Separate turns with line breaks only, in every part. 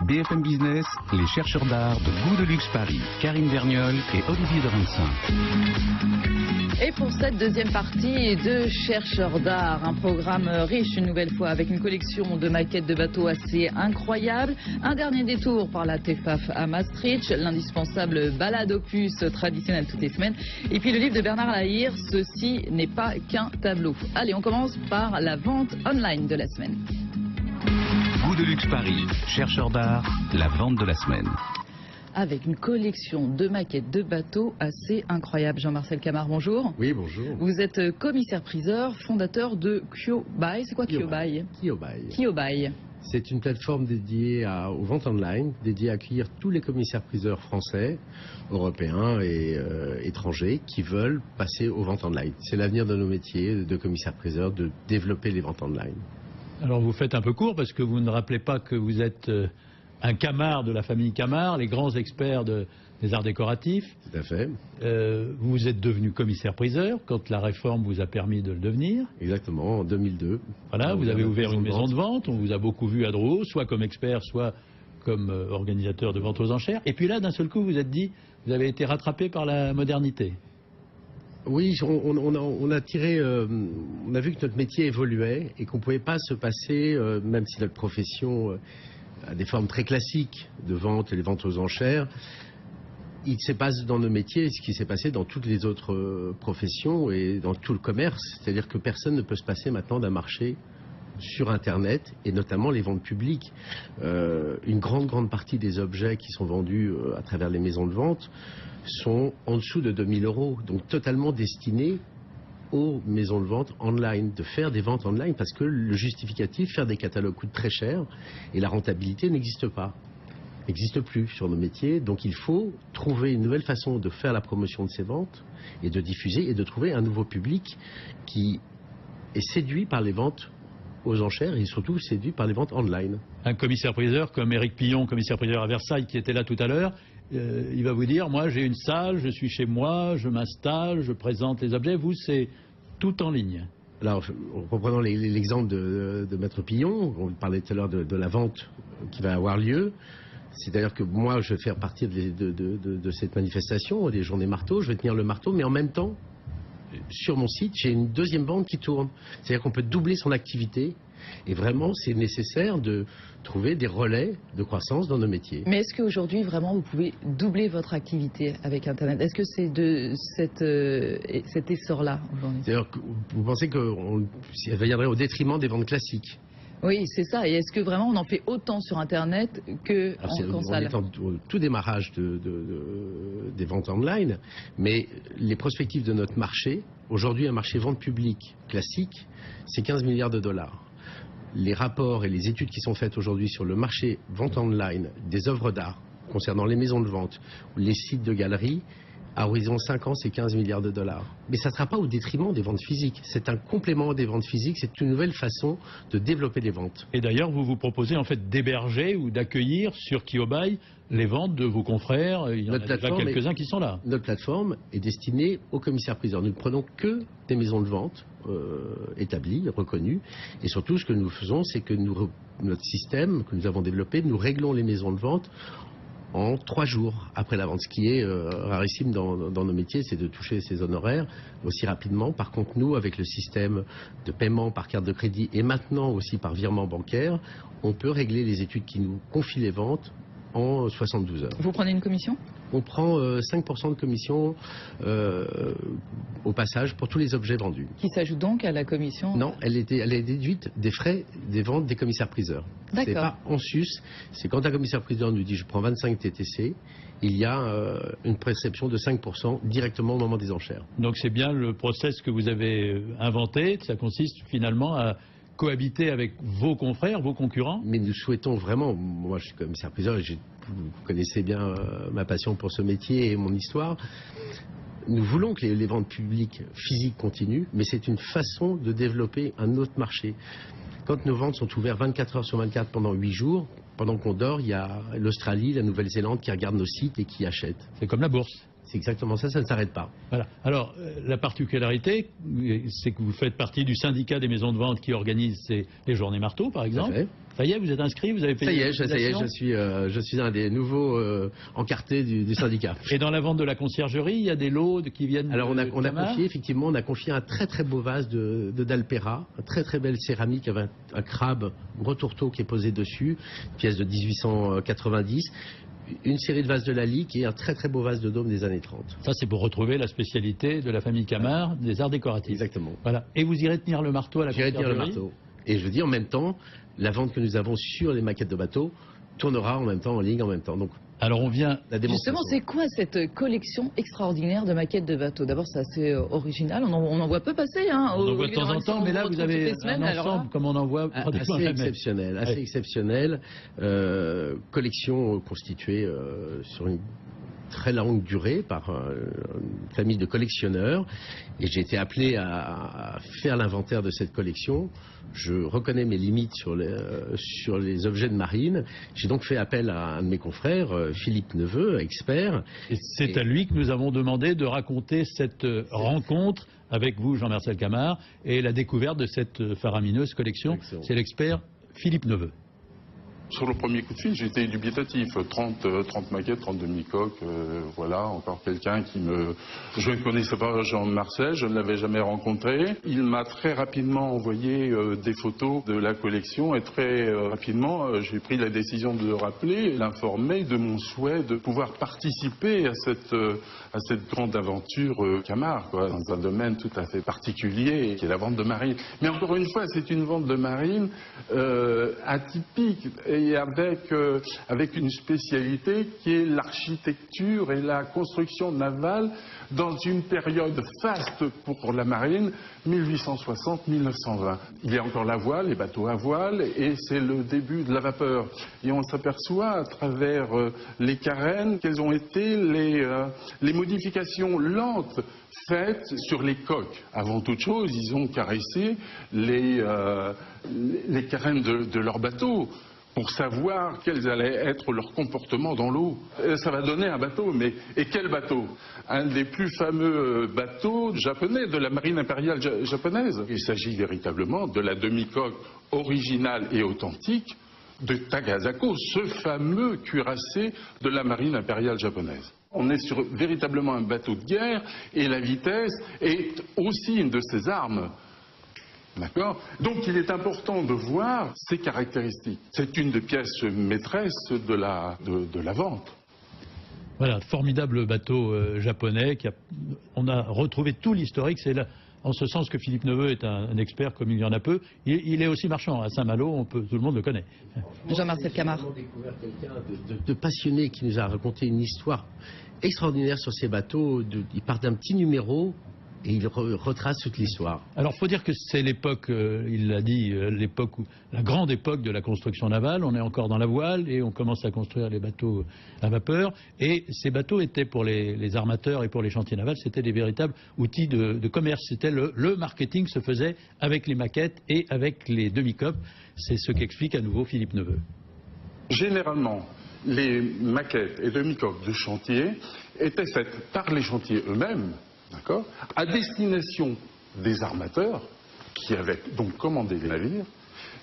BFM Business, les chercheurs d'art de Goût de Luxe Paris, Karine Vergnol et Olivier de Vincent.
Et pour cette deuxième partie de Chercheurs d'art, un programme riche une nouvelle fois avec une collection de maquettes de bateaux assez incroyable, un dernier détour par la TEFAF à Maastricht, l'indispensable balade opus traditionnelle toutes les semaines, et puis le livre de Bernard Lahire, Ceci n'est pas qu'un tableau. Allez, on commence par la vente online de la semaine.
Goût de Luxe Paris, chercheurs d'art, la vente de la semaine.
Avec une collection de maquettes de bateaux assez incroyable. Jean-Marcel Camard, bonjour.
Oui, bonjour.
Vous êtes commissaire-priseur, fondateur de Kyobai. C'est quoi Kyobai? Kyobai.
C'est une plateforme dédiée aux ventes online, dédiée à accueillir tous les commissaires-priseurs français, européens et étrangers qui veulent passer aux ventes online. C'est l'avenir de nos métiers de commissaire-priseur, de développer les ventes online.
Alors vous faites un peu court parce que vous ne rappelez pas que vous êtes un Camard de la famille Camard, les grands experts des arts décoratifs.
Tout à fait.
Vous êtes devenu commissaire-priseur quand la réforme vous a permis de le devenir.
Exactement, en 2002.
Voilà, vous avez ouvert une maison de vente, on vous a beaucoup vu à Drouot, soit comme expert, soit comme organisateur de vente aux enchères. Et puis là, d'un seul coup, vous êtes dit, vous avez été rattrapé par la modernité.
Oui, on a tiré, on a vu que notre métier évoluait et qu'on ne pouvait pas se passer, même si notre profession a des formes très classiques de vente et les ventes aux enchères, il se passe dans nos métiers ce qui s'est passé dans toutes les autres professions et dans tout le commerce. C'est-à-dire que personne ne peut se passer maintenant d'un marché sur Internet et notamment les ventes publiques. Une grande partie des objets qui sont vendus à travers les maisons de vente sont en dessous de 2000 €, donc totalement destinés aux maisons de vente online, de faire des ventes online, parce que le justificatif, faire des catalogues coûte très cher et la rentabilité n'existe pas, n'existe plus sur nos métiers. Donc il faut trouver une nouvelle façon de faire la promotion de ces ventes et de diffuser et de trouver un nouveau public qui est séduit par les ventes aux enchères et surtout séduit par les ventes online.
Un commissaire-priseur comme Éric Pillon, commissaire-priseur à Versailles, qui était là tout à l'heure, il va vous dire, moi j'ai une salle, je suis chez moi, je m'installe, je présente les objets. Vous, c'est tout en ligne.
Alors, reprenons l'exemple de Maître Pillon, on parlait tout à l'heure de la vente qui va avoir lieu. C'est-à-dire que moi, je vais faire partie de cette manifestation, des journées marteau, je vais tenir le marteau, mais en même temps, sur mon site, j'ai une deuxième vente qui tourne. C'est-à-dire qu'on peut doubler son activité. Et vraiment, c'est nécessaire de trouver des relais de croissance dans nos métiers.
Mais est-ce qu'aujourd'hui, vraiment, vous pouvez doubler votre activité avec Internet? Est-ce que c'est de cet essor-là aujourd'hui?
C'est-à-dire que vous pensez qu'elle viendrait au détriment des ventes classiques?
Oui, c'est ça. Et est-ce que vraiment on en fait autant sur Internet qu'en salle?
On est au tout démarrage des ventes online, mais les perspectives de notre marché, aujourd'hui un marché vente publique classique, c'est 15 milliards $. Les rapports et les études qui sont faites aujourd'hui sur le marché vente online des œuvres d'art concernant les maisons de vente ou les sites de galeries, à horizon 5 ans, c'est 15 milliards $. Mais ça ne sera pas au détriment des ventes physiques. C'est un complément des ventes physiques, c'est une nouvelle façon de développer les ventes.
Et d'ailleurs, vous vous proposez en fait d'héberger ou d'accueillir sur Kyobai les ventes de vos confrères. Il y en a déjà quelques-uns qui sont là.
Notre plateforme est destinée aux commissaires-priseurs. Nous ne prenons que des maisons de vente établies, reconnues. Et surtout, ce que nous faisons, c'est que notre système que nous avons développé, nous réglons les maisons de vente en 3 jours après la vente. Ce qui est rarissime dans nos métiers, c'est de toucher ces honoraires aussi rapidement. Par contre, nous, avec le système de paiement par carte de crédit et maintenant aussi par virement bancaire, on peut régler les études qui nous confient les ventes en 72 heures.
Vous prenez une commission?
On prend 5% de commission au passage pour tous les objets vendus.
Qui s'ajoute donc à la commission?
Non, elle est déduite des frais des ventes des commissaires-priseurs. C'est pas en sus, c'est quand un commissaire-priseur nous dit je prends 25 TTC, il y a une perception de 5% directement au moment des enchères.
Donc c'est bien le process que vous avez inventé, ça consiste finalement à cohabiter avec vos confrères, vos concurrents?
Mais nous souhaitons vraiment, moi je suis commissaire-priseur et vous connaissez bien ma passion pour ce métier et mon histoire, nous voulons que les ventes publiques physiques continuent, mais c'est une façon de développer un autre marché. Quand nos ventes sont ouvertes 24 heures sur 24 pendant 8 jours, pendant qu'on dort, il y a l'Australie, la Nouvelle-Zélande qui regardent nos sites et qui achètent.
C'est comme la bourse.
C'est exactement ça, ça ne s'arrête pas.
Voilà. Alors, la particularité, c'est que vous faites partie du syndicat des maisons de vente qui organise les journées marteaux, par exemple. Ça y est, vous êtes inscrit, vous avez payé.
Ça y est, je suis un des nouveaux encartés du syndicat.
Et dans la vente de la conciergerie, il y a des lots qui viennent. Alors
on a confié un très très beau vase de d'Alpera, une très très belle céramique avec un crabe gros tourteau qui est posé dessus, une pièce de 1890. Une série de vases de Lalique et un très très beau vase de Dôme des années 30.
Ça, c'est pour retrouver la spécialité de la famille Camard, des arts décoratifs.
Exactement.
Voilà. Et vous irez tenir le marteau à la conciergerie.
J'irai tenir le marteau. Et je veux dire, en même temps, la vente que nous avons sur les maquettes de bateaux tournera en même temps, en ligne en même temps. Donc,
alors on vient...
Justement, c'est quoi cette collection extraordinaire de maquettes de bateaux? D'abord, c'est assez original, on en voit peu passer. Hein,
on en voit de temps en temps, mais là, vous avez un ensemble comme on en voit
assez exceptionnel. Assez exceptionnel. Collection constituée sur une très longue durée par une famille de collectionneurs. Et j'ai été appelé à faire l'inventaire de cette collection. Je reconnais mes limites sur les objets de marine. J'ai donc fait appel à un de mes confrères, Philippe Neveu, expert.
Et c'est à lui que nous avons demandé de raconter cette rencontre avec vous, Jean-Marcel Camard, et la découverte de cette faramineuse collection. C'est l'expert Philippe Neveu.
Sur le premier coup de fil, j'étais dubitatif. 30 maquettes, 30 demi-coques, voilà, encore quelqu'un qui me... Je ne connaissais pas Jean-Marcel, je ne l'avais jamais rencontré. Il m'a très rapidement envoyé des photos de la collection et très rapidement, j'ai pris la décision de le rappeler, l'informer de mon souhait de pouvoir participer à cette grande aventure Camard, quoi, dans un domaine tout à fait particulier, qui est la vente de marine. Mais encore une fois, c'est une vente de marine atypique. Et avec une spécialité qui est l'architecture et la construction navale dans une période faste pour la marine, 1860-1920. Il y a encore la voile, les bateaux à voile, et c'est le début de la vapeur. Et on s'aperçoit à travers les carènes quelles ont été les modifications lentes faites sur les coques. Avant toute chose, ils ont caressé les carènes de leurs bateaux, pour savoir quels allaient être leurs comportements dans l'eau. Ça va donner un bateau, et quel bateau? Un des plus fameux bateaux japonais, de la marine impériale japonaise. Il s'agit véritablement de la demi-coque originale et authentique de Tagasako, ce fameux cuirassé de la marine impériale japonaise. On est sur véritablement un bateau de guerre, et la vitesse est aussi une de ses armes. D'accord? Donc il est important de voir ces caractéristiques. C'est une des pièces maîtresses de la vente.
Voilà, formidable bateau japonais. On a retrouvé tout l'historique. C'est là, en ce sens que Philippe Neveu est un expert comme il y en a peu. Il est aussi marchand à Saint-Malo, tout le monde le connaît.
Jean-Marcel Camard.
Nous avons découvert quelqu'un de passionné qui nous a raconté une histoire extraordinaire sur ces bateaux. Il part d'un petit numéro et il retrace toute l'histoire.
Alors, il faut dire que c'est l'époque, il l'a dit, la grande époque de la construction navale. On est encore dans la voile et on commence à construire les bateaux à vapeur. Et ces bateaux étaient, pour les armateurs et pour les chantiers navals, c'était des véritables outils de commerce. C'était le marketing se faisait avec les maquettes et avec les demi-coques. C'est ce qu'explique à nouveau Philippe Neveu.
Généralement, les maquettes et demi-coques de chantier étaient faites par les chantiers eux-mêmes, d'accord, à destination des armateurs qui avaient donc commandé les navires,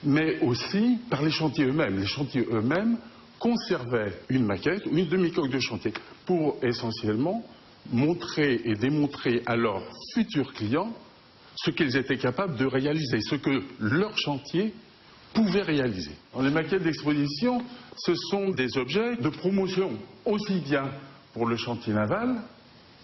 mais aussi par les chantiers eux-mêmes. Les chantiers eux-mêmes conservaient une maquette ou une demi-coque de chantier pour essentiellement montrer et démontrer à leurs futurs clients ce qu'ils étaient capables de réaliser, ce que leur chantier pouvait réaliser. Les maquettes d'exposition, ce sont des objets de promotion, aussi bien pour le chantier naval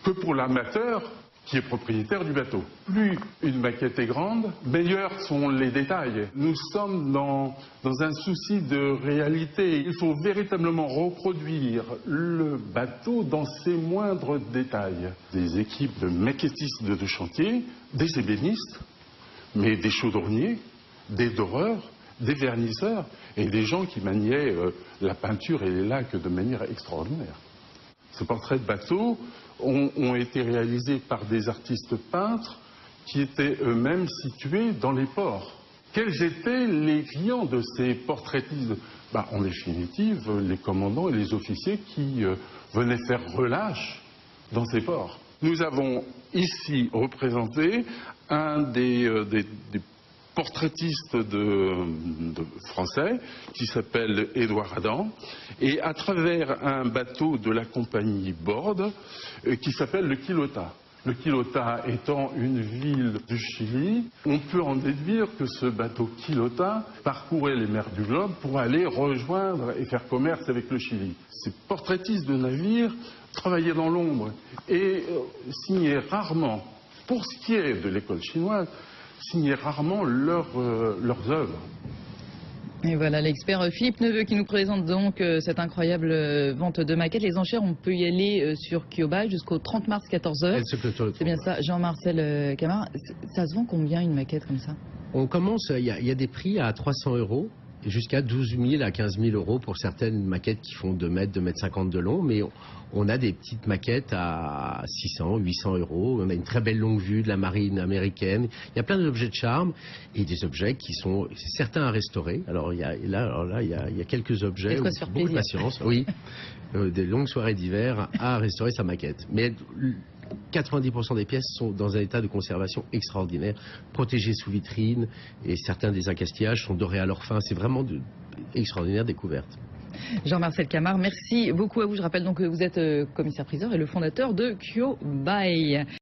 que pour l'armateur qui est propriétaire du bateau. Plus une maquette est grande, meilleurs sont les détails. Nous sommes dans un souci de réalité. Il faut véritablement reproduire le bateau dans ses moindres détails. Des équipes de maquettistes de chantier, des ébénistes, mais des chaudronniers, des doreurs, des vernisseurs et des gens qui maniaient la peinture et les lacs de manière extraordinaire. Ces portraits de bateaux ont été réalisés par des artistes peintres qui étaient eux-mêmes situés dans les ports. Quels étaient les clients de ces portraitistes? En définitive, les commandants et les officiers qui venaient faire relâche dans ces ports. Nous avons ici représenté un des portraitistes de français qui s'appelle Édouard Adam, et à travers un bateau de la compagnie Borde qui s'appelle le Quilota. Le Quilota étant une ville du Chili, on peut en déduire que ce bateau Quilota parcourait les mers du globe pour aller rejoindre et faire commerce avec le Chili. Ces portraitistes de navires travaillaient dans l'ombre et signaient rarement, pour ce qui est de l'école chinoise, signaient rarement leurs œuvres.
Et voilà l'expert Philippe Neveu qui nous présente donc cette incroyable vente de maquettes. Les enchères, on peut y aller sur Kyobai jusqu'au 30 mars 14h. C'est bien ça, Jean-Marcel Camard. Ça se vend combien une maquette comme ça?
On commence, il y a des prix à 300 € jusqu'à 12 000 à 15 000 € pour certaines maquettes qui font 2 mètres, 2 mètres 50 de long, mais on a des petites maquettes à 600, 800 €. On a une très belle longue vue de la marine américaine. Il y a plein d'objets de charme et des objets qui sont certains à restaurer. Alors il y a quelques objets, beaucoup de patience, oui, des longues soirées d'hiver à restaurer sa maquette. Mais 90% des pièces sont dans un état de conservation extraordinaire, protégées sous vitrine, et certains des encastillages sont dorés à leur fin. C'est vraiment de extraordinaire découverte.
Jean-Marcel Camard, merci beaucoup à vous. Je rappelle donc que vous êtes commissaire-priseur et le fondateur de Kyobai.